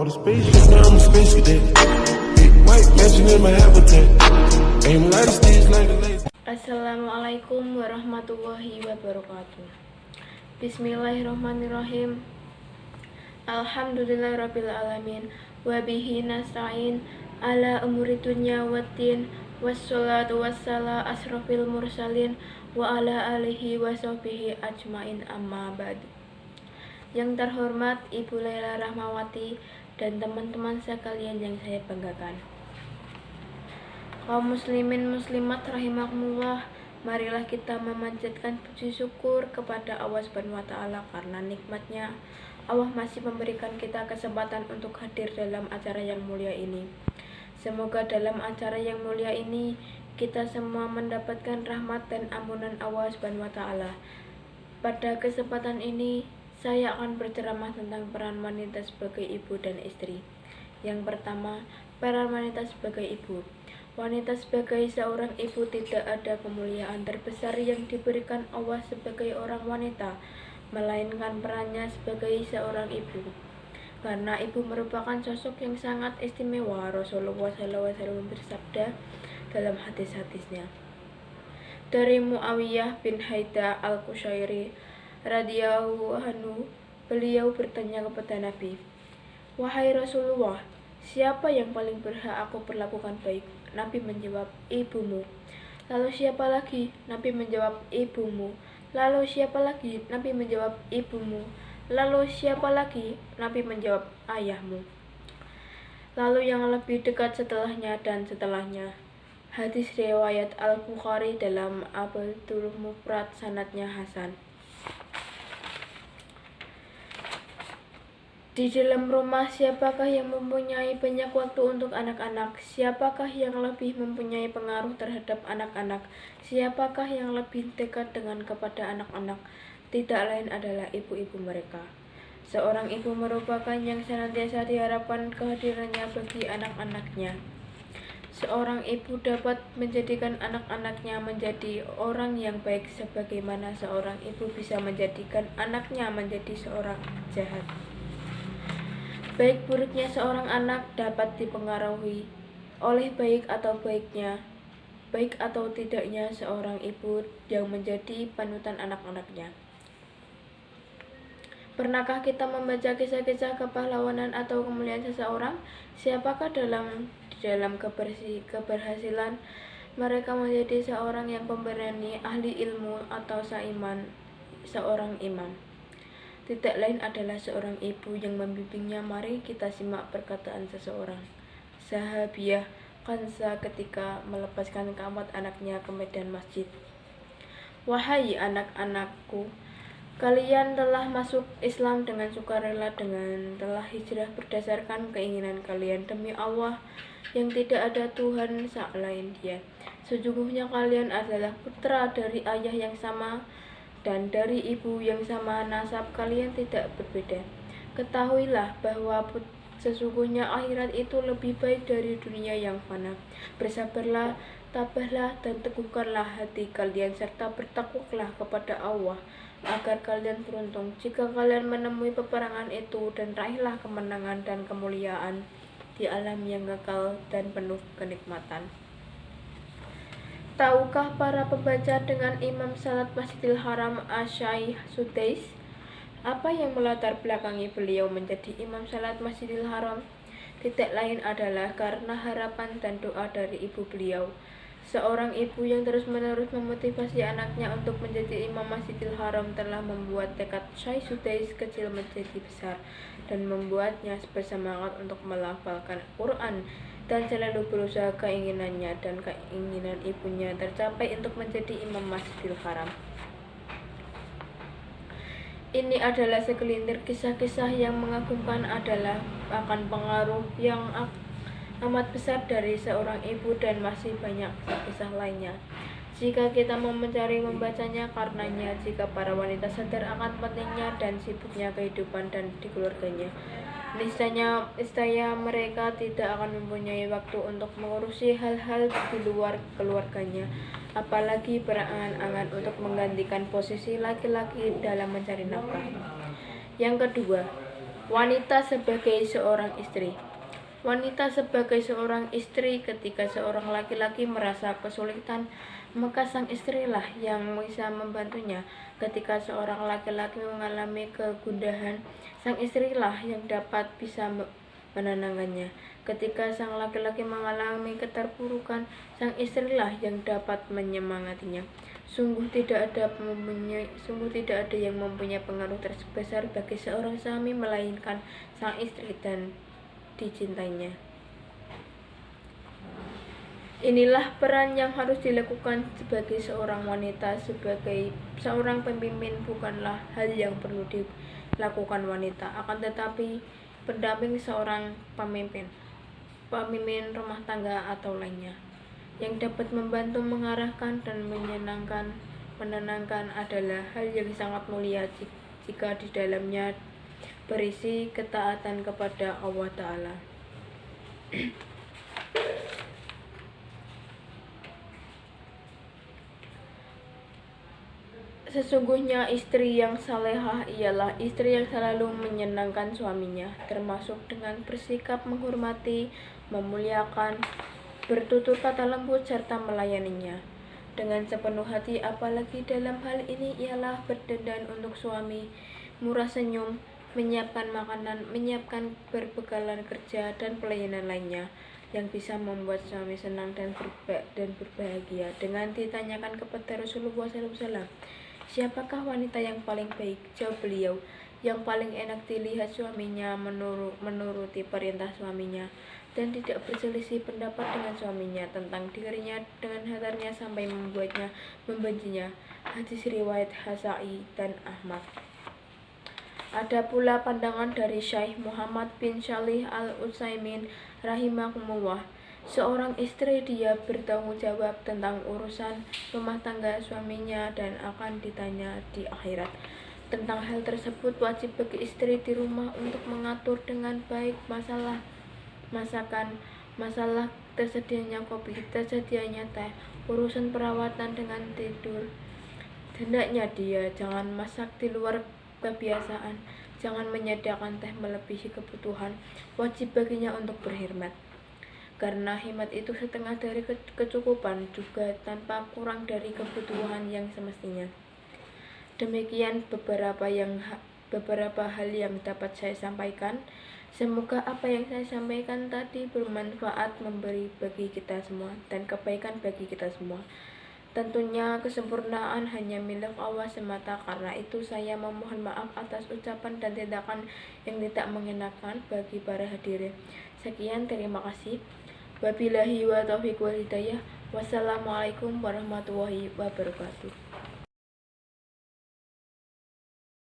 bought a spaceship, now I'm a space cadet. Big white mansion in my habitat. Aim light stage like a laser. Assalamualaikum warahmatullahi wabarakatuh. Bismillahirrahmanirrahim. Alhamdulillahirabbil alamin wa bihi nasta'in ala umuri dunya waddin wassalatu wassalamu asrofil mursalin wa ala alihi wa sahbihi ajmain amma ba'd. Yang terhormat Ibu Laila Rahmawati dan teman-teman sekalian yang saya banggakan, kaum muslimin muslimat rahimakumullah, marilah kita memanjatkan puji syukur kepada Allah Subhanahu wa taala karena nikmatnya Allah masih memberikan kita kesempatan untuk hadir dalam acara yang mulia ini. Semoga dalam acara yang mulia ini kita semua mendapatkan rahmat dan ampunan Allah Subhanahu wa taala. Pada kesempatan ini saya akan berceramah tentang peran wanita sebagai ibu dan istri. Yang pertama, peran wanita sebagai ibu. Wanita sebagai seorang ibu, tidak ada kemuliaan terbesar yang diberikan Allah sebagai orang wanita, melainkan perannya sebagai seorang ibu. Karena ibu merupakan sosok yang sangat istimewa. Rasulullah SAW bersabda dalam hadis-hadisnya dari Muawiyah bin Haida al-Qushairi radhiyallahu anhu, beliau bertanya kepada Nabi, "Wahai Rasulullah, siapa yang paling berhak aku perlakukan baik?" Nabi menjawab, "Ibumu." "Lalu siapa lagi?" Nabi menjawab, "Ibumu." "Lalu siapa lagi?" Nabi menjawab, "Ibumu." "Lalu siapa lagi?" Nabi menjawab, "Ayahmu." Lalu yang lebih dekat setelahnya dan setelahnya. Hadis riwayat Al-Bukhari dalam Al-Adabul Mufrad, sanadnya hasan. Di dalam rumah, siapakah yang mempunyai banyak waktu untuk anak-anak? Siapakah yang lebih mempunyai pengaruh terhadap anak-anak? Siapakah yang lebih dekat dengan kepada anak-anak? Tidak lain adalah ibu-ibu mereka. Seorang ibu merupakan yang senantiasa diharapkan kehadirannya bagi anak-anaknya. Seorang ibu dapat menjadikan anak-anaknya menjadi orang yang baik, sebagaimana seorang ibu bisa menjadikan anaknya menjadi seorang jahat. Baik buruknya seorang anak dapat dipengaruhi oleh baik atau tidaknya seorang ibu yang menjadi panutan anak-anaknya. Pernahkah kita membaca kisah-kisah kepahlawanan atau kemuliaan seseorang? Siapakah dalam keberhasilan mereka menjadi seorang yang pemberani, ahli ilmu, atau seorang imam? Tidak lain adalah seorang ibu yang membimbingnya. Mari kita simak perkataan seseorang sahabiah Kansa ketika melepaskan keempat anaknya ke medan masjid. "Wahai anak-anakku, kalian telah masuk Islam dengan sukarela, dengan telah hijrah berdasarkan keinginan kalian. Demi Allah yang tidak ada Tuhan selain Dia, sesungguhnya kalian adalah putra dari ayah yang sama dan dari ibu yang sama, nasab kalian tidak berbeda. Ketahuilah bahwa sesungguhnya akhirat itu lebih baik dari dunia yang fana. Bersabarlah, tabahlah, dan teguhkanlah hati kalian, serta bertakwalah kepada Allah, agar kalian beruntung jika kalian menemui peperangan itu, dan raihlah kemenangan dan kemuliaan di alam yang kekal dan penuh kenikmatan." Tahukah para pembaca dengan Imam Salat Masjidil Haram Asy-Syaikh Sudais apa yang melatar belakangi beliau menjadi Imam Salat Masjidil Haram? Tidak lain adalah karena harapan dan doa dari ibu beliau. Seorang ibu yang terus-menerus memotivasi anaknya untuk menjadi Imam Masjidil Haram telah membuat tekad Syekh Sudais kecil menjadi besar dan membuatnya bersemangat untuk melafalkan Quran dan selalu berusaha keinginannya dan keinginan ibunya tercapai untuk menjadi Imam Masjidil Haram. Ini adalah segelintir kisah-kisah yang mengagumkan, adalah akan pengaruh yang amat besar dari seorang ibu, dan masih banyak kisah lainnya jika kita mau mencari membacanya. Karenanya, jika para wanita sadar akan pentingnya dan sibuknya kehidupan dan di keluarganya, niscaya mereka tidak akan mempunyai waktu untuk mengurusi hal-hal di luar keluarganya, apalagi berangan-angan untuk menggantikan posisi laki-laki dalam mencari nafkah. Yang kedua, Wanita sebagai seorang istri. Wanita sebagai seorang istri, ketika seorang laki-laki merasa kesulitan, maka sang istrilah yang bisa membantunya. Ketika seorang laki-laki mengalami kegundahan, sang istrilah yang dapat bisa menenangkannya. Ketika sang laki-laki mengalami keterpurukan, sang istrilah yang dapat menyemangatinya. Sungguh tidak ada yang mempunyai pengaruh terbesar bagi seorang suami melainkan sang istri dan dicintainya. Inilah peran yang harus dilakukan sebagai seorang wanita. Sebagai seorang pemimpin bukanlah hal yang perlu dilakukan wanita, akan tetapi pendamping seorang pemimpin rumah tangga atau lainnya, yang dapat membantu mengarahkan dan menenangkan adalah hal yang sangat mulia jika di dalamnya berisi ketaatan kepada Allah Ta'ala. Sesungguhnya istri yang salehah ialah istri yang selalu menyenangkan suaminya, termasuk dengan bersikap menghormati, memuliakan, bertutur kata lembut, serta melayaninya dengan sepenuh hati. Apalagi dalam hal ini ialah berdandan untuk suami, murah senyum, menyiapkan makanan, menyiapkan berbekalan kerja, dan pelayanan lainnya yang bisa membuat suami senang dan berbahagia. Dengan ditanyakan kepada Rasulullah SAW, siapakah wanita yang paling baik? Jawab beliau, yang paling enak dilihat suaminya menuruti perintah suaminya dan tidak berselisih pendapat dengan suaminya tentang dirinya dengan hatarnya sampai membuatnya membencinya. Hadis riwayat Hasai dan Ahmad. Ada pula pandangan dari Syekh Muhammad bin Shalih Al-Utsaimin rahimahumullah. Seorang istri dia bertanggung jawab tentang urusan rumah tangga suaminya dan akan ditanya di akhirat. Tentang hal tersebut, wajib bagi istri di rumah untuk mengatur dengan baik masalah masakan, masalah tersedianya kopi, tersedianya teh, urusan perawatan dengan tidur. Hendaknya dia jangan masak di luar kebiasaan, jangan menyediakan teh melebihi kebutuhan. Wajib baginya untuk berkhidmat, karena khidmat itu setengah dari kecukupan, juga tanpa kurang dari kebutuhan yang semestinya. Demikian beberapa hal yang dapat saya sampaikan. Semoga apa yang saya sampaikan tadi bermanfaat, memberi bagi kita semua dan kebaikan bagi kita semua. Tentunya kesempurnaan hanya milik Allah semata. Karena itu saya memohon maaf atas ucapan dan tindakan yang tidak mengenakan bagi para hadirin. Sekian, terima kasih. Wabillahi wa taufiq wal hidayah. Wassalamualaikum warahmatullahi wabarakatuh.